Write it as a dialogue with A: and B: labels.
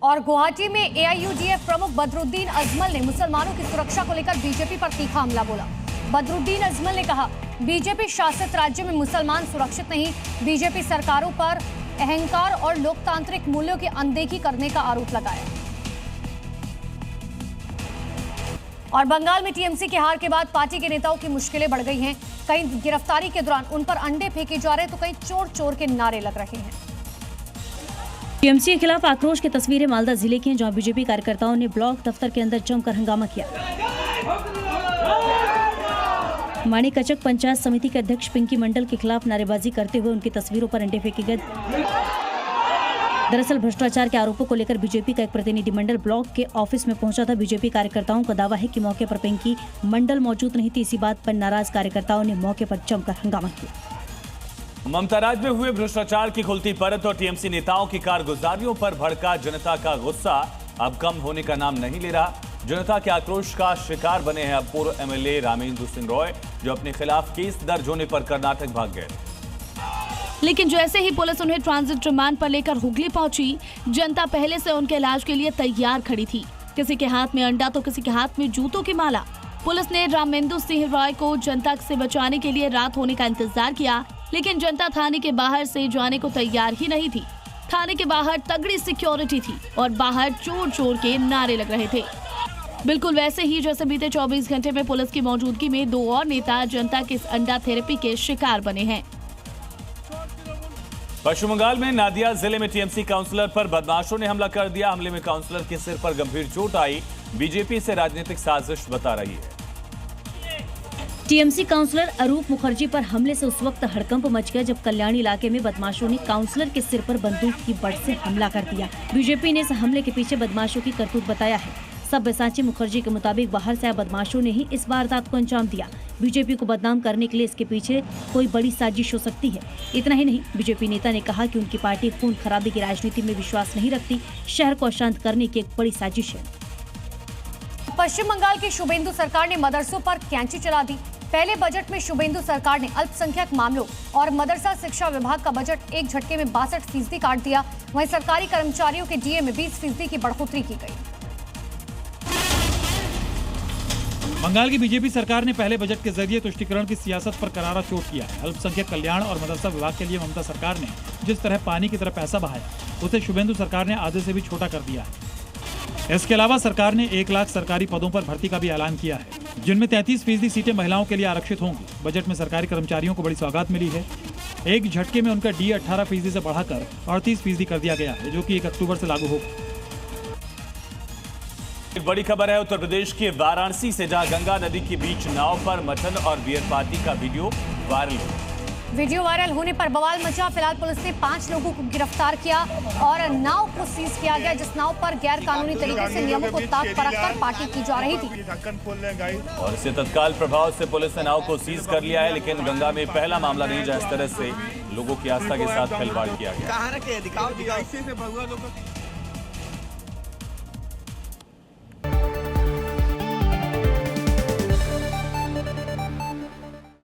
A: और गुवाहाटी में एआईयूडीएफ प्रमुख बदरुद्दीन अजमल ने मुसलमानों की सुरक्षा को लेकर बीजेपी पर तीखा हमला बोला। बदरुद्दीन अजमल ने कहा, बीजेपी शासित राज्य में मुसलमान सुरक्षित नहीं। बीजेपी सरकारों पर अहंकार और लोकतांत्रिक मूल्यों की अनदेखी करने का आरोप लगाया। और बंगाल में टीएमसी की हार के बाद पार्टी के नेताओं की मुश्किलें बढ़ गई हैं। कहीं गिरफ्तारी के दौरान उन पर अंडे फेंके जा रहे तो कहीं चोर चोर के नारे लग रहे हैं।
B: टीएमसी के खिलाफ आक्रोश की तस्वीरें मालदा जिले की हैं, जहां बीजेपी कार्यकर्ताओं ने ब्लॉक दफ्तर के अंदर जमकर हंगामा किया। माणिकचक पंचायत समिति के अध्यक्ष पिंकी मंडल के खिलाफ नारेबाजी करते हुए उनकी तस्वीरों पर अंडे फेंके गए। दरअसल भ्रष्टाचार के आरोपों को लेकर बीजेपी का एक प्रतिनिधिमंडल ब्लॉक के ऑफिस में पहुंचा था। बीजेपी कार्यकर्ताओं का दावा है कि मौके पर पिंकी मंडल मौजूद नहीं थी। इसी बात पर नाराज कार्यकर्ताओं ने मौके पर जमकर हंगामा किया।
C: ममता राज में हुए भ्रष्टाचार की खुलती परत और टीएमसी नेताओं की कारगुजारियों पर भड़का जनता का गुस्सा अब कम होने का नाम नहीं ले रहा। जनता के आक्रोश का शिकार बने हैं अब पूर्व एमएलए रामेंद्र सिंह रॉय, जो अपने खिलाफ केस दर्ज होने पर कर्नाटक भाग गए।
D: लेकिन जैसे ही पुलिस उन्हें ट्रांजिट रिमांड पर लेकर हुगली पहुंची, जनता पहले से उनके इलाज के लिए तैयार खड़ी थी। किसी के हाथ में अंडा तो किसी के हाथ में जूतों की माला। पुलिस ने रामेंद्र सिंह रॉय को जनता से बचाने के लिए रात होने का इंतजार किया, लेकिन जनता थाने के बाहर से जाने को तैयार ही नहीं थी। थाने के बाहर तगड़ी सिक्योरिटी थी और बाहर चोर चोर के नारे लग रहे थे, बिल्कुल वैसे ही जैसे बीते 24 घंटे में पुलिस की मौजूदगी में 2 और नेता जनता के इस अंडा थेरेपी के शिकार बने हैं।
C: पश्चिम बंगाल में नादिया जिले में टीएमसी काउंसलर पर बदमाशों ने हमला कर दिया। हमले में काउंसलर के सिर पर गंभीर चोट आई। बीजेपी से राजनीतिक साजिश बता रही है।
B: टीएमसी काउंसलर अरूप मुखर्जी पर हमले से उस वक्त हड़कंप मच गया जब कल्याणी इलाके में बदमाशों ने काउंसलर के सिर पर बंदूक की बट से हमला कर दिया। बीजेपी ने इस हमले के पीछे बदमाशों की करतूत बताया है। सब्यसाची मुखर्जी के मुताबिक बाहर से आए बदमाशों ने ही इस वारदात को अंजाम दिया। बीजेपी को बदनाम करने के लिए इसके पीछे कोई बड़ी साजिश हो सकती है। इतना ही नहीं, बीजेपी नेता ने कहा कि उनकी पार्टी खून खराबे की राजनीति में विश्वास नहीं रखती। शहर को अशांत करने की एक बड़ी साजिश है।
A: पश्चिम बंगाल की शुभेंदु सरकार ने मदरसों पर कैंची चला दी। पहले बजट में शुभेंदु सरकार ने अल्पसंख्यक मामलों और मदरसा शिक्षा विभाग का बजट एक झटके में 62% काट दिया। वहीं सरकारी कर्मचारियों के डीए में 20% की बढ़ोतरी की गई।
E: बंगाल की बीजेपी सरकार ने पहले बजट के जरिए तुष्टीकरण की सियासत पर करारा चोट किया है। अल्पसंख्यक कल्याण और मदरसा विभाग के लिए ममता सरकार ने जिस तरह पानी की तरह पैसा बहाया, उसे शुभेंदु सरकार ने आधे से भी छोटा कर दिया है। इसके अलावा सरकार ने 1 लाख सरकारी पदों पर भर्ती का भी ऐलान किया है, जिनमें 33% सीटें महिलाओं के लिए आरक्षित होंगी। बजट में सरकारी कर्मचारियों को बड़ी सौगात मिली है। एक झटके में उनका डीए 18% से बढ़ाकर 38% कर दिया गया है, जो कि 1 अक्टूबर से लागू होगा।
C: एक बड़ी खबर है उत्तर प्रदेश के वाराणसी से, जहां गंगा नदी के बीच नाव पर मटन और बियर पार्टी का वीडियो वायरल होने पर बवाल मचा। फिलहाल पुलिस ने 5 लोगों को गिरफ्तार किया और नाव को सीज किया गया, जिस नाव पर गैर कानूनी तरीके से नियमों को ताक परख कर पार्टी की जा रही थी। और इसे तत्काल प्रभाव से पुलिस ने नाव को सीज कर लिया है। लेकिन गंगा में पहला मामला नहीं जहां इस तरह से लोगों की आस्था के साथ खिलवाड़ किया गया।